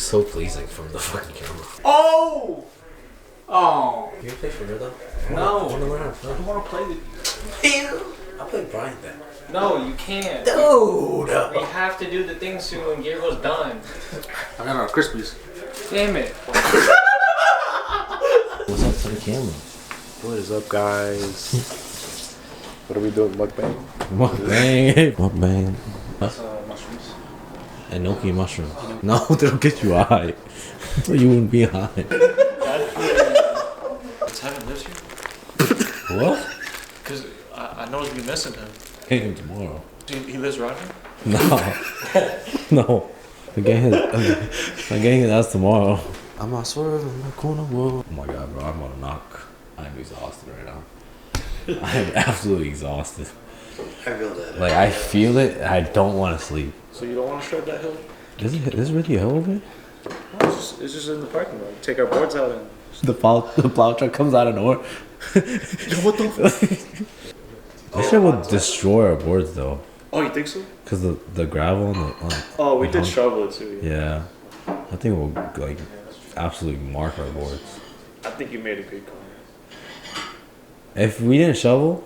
looks so pleasing from the fucking camera. Oh! Oh. Can you play for real though? No. I want to learn how to play. I want to play with you. I'll play Brian then. No, you can't. Dude! We have to do the thing soon when Gabriel's done. I got our Crispies. Damn it. What's up to the camera? What is up, guys? What are we doing? Mukbang? Mukbang. Mukbang. Mushrooms. Enoki mushrooms. No, they'll get you high. You wouldn't be high. Tevin lives here? What? Because I noticed we missing him. Getting him tomorrow. He lives right here? No. No. I'm getting his ass tomorrow. I'm not swerving the corner world. Oh my god, bro, I'm on a knock. I'm exhausted right now. I am absolutely exhausted. I feel that. Like, I feel it. I don't want to sleep. So you don't want to shred that hill? Is this really a hill over here? No, it's just in the parking lot. Take our boards out and... The plow truck comes out of nowhere. What the fuck? This shit will destroy our boards though. Oh, you think so? Cause the gravel on Oh, we the did hump. shovel it too. Yeah, I think we'll like absolutely mark our boards. I think you made a good call. If we didn't shovel,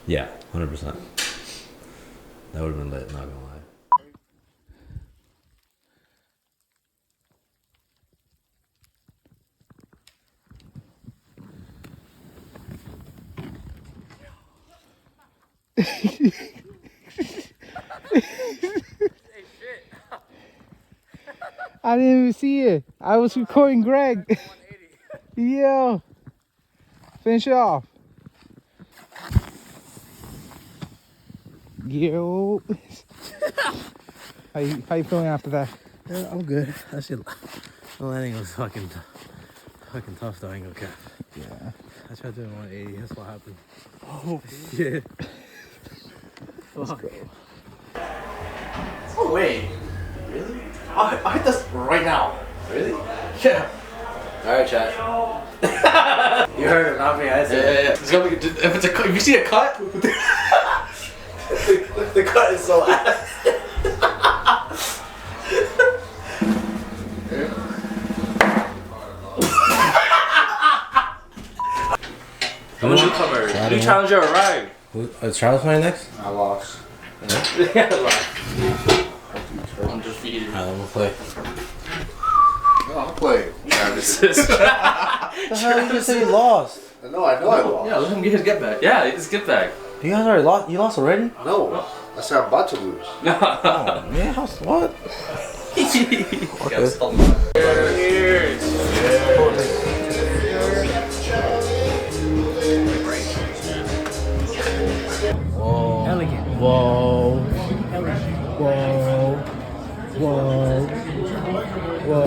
yeah, 100%. That would have been lit. Not gonna lie. I didn't even see it. I was recording Greg. Yo. Finish it off. Yo. How you feeling after that? Yeah, I'm good. That shit. The landing was fucking tough though. I ain't gonna cap. Yeah. I tried doing 180. That's what happened. Oh, Yeah. let's go. Oh, wait. Really? I'll hit this right now. Really? Yeah. Alright, chat. You heard it, not me. I said Yeah. It's gonna be, if you see a cut, the cut is so ass. New challenger arrived. Is Charles playing next? I lost. I'm just feeding. Alright, we'll play. No, I'll play. The hell you just said you lost? No, I know I lost. Yeah, let him get his get back. Yeah, his get back. You guys already lost? You lost already? No, I said I'm about to lose. Oh man, what? Whoa. Elegant. Whoa. Whoa. Whoa. Whoa.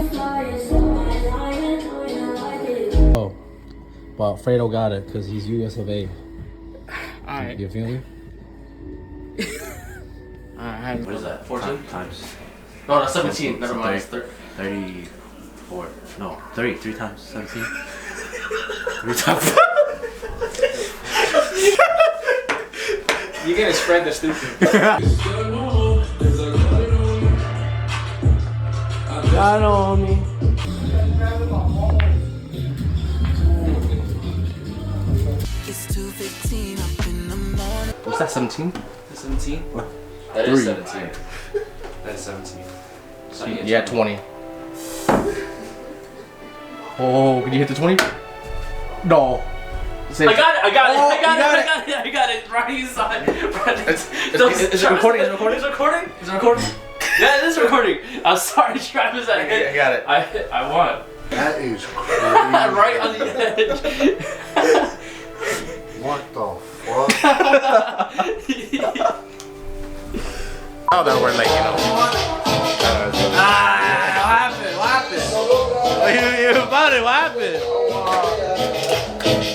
Oh. But Fredo got it because he's US of A. Alright. You feel me? Alright. What is that? 14 times. No, that's 17. Never mind. It's 34. No, 3 times 17. 3 times. You gonna spread the stupid. Got on me. What's that, 17? 17? That is 17. That is 17. Yeah, 20. Oh, can you hit the 20? No. I got it! I got it! Right inside. Is it recording? Is it recording? Is it recording? Is it recording? Yeah, it is recording. I'm sorry, Travis. I got it. I won. That is crazy. Right on the edge. What the fuck? Oh, that we're like, you know. What happened? You about it? What happened?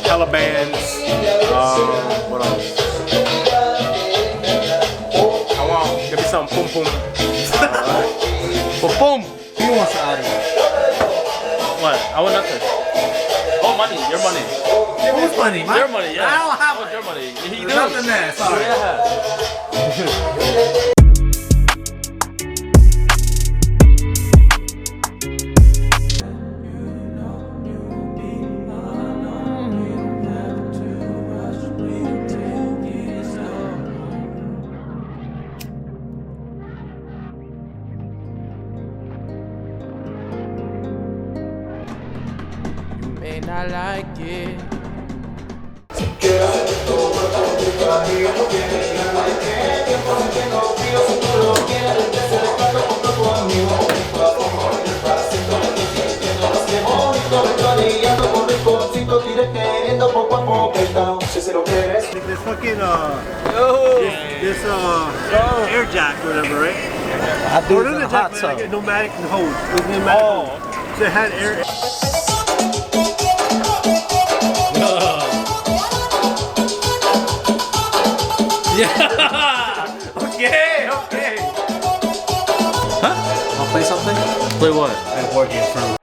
Hella bands. What else? I want, give me some pum pum. Pum pum. Who wants to add it? What? I want nothing. Oh, money. Your money. Whose money? Your money, yeah. I don't have What's your money? He There's nothing there. Sorry. Yeah. I like it. This fucking this air jack or whatever, right? I do Or it in not a a hot jack, but tub. like a pneumatic hose. It was pneumatic hose. So it had air. Okay, okay. I'll play something. Play what? I'm working from.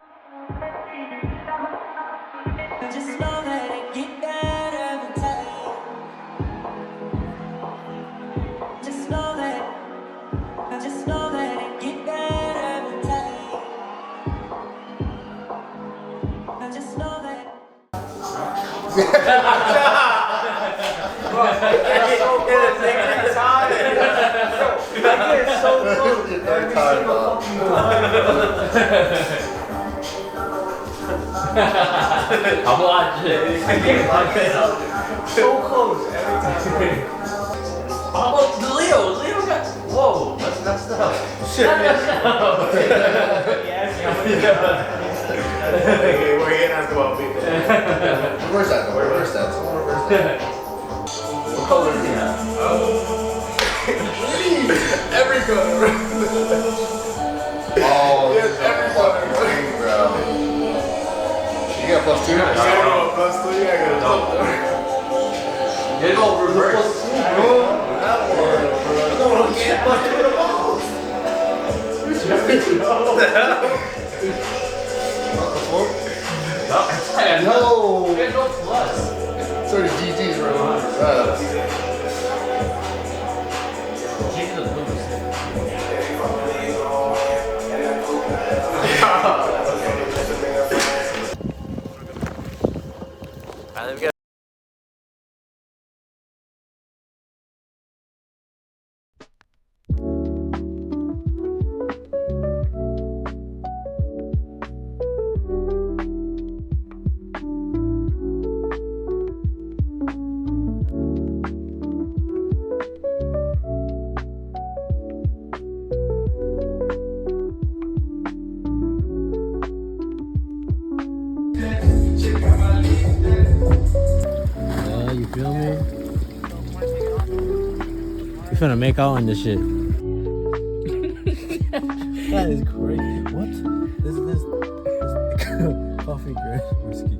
Just know that it get better every time. Just know that it get better every time. I just know that. I'm watching. So close every time. How about the Leo? Leo got. Whoa, that's messed up. Shit. Okay, we're gonna ask about people. Reverse that, though. Reverse that. Someone reverse that. What color is he have? Every color. Oh, yes, every color. Bro. You got +2? I got +3. I got They go reverse. No. Get no plus. So did GG's, bro. Keep the boost. You feel me? We finna make out on this shit. That is crazy. What? This coffee grain whiskey.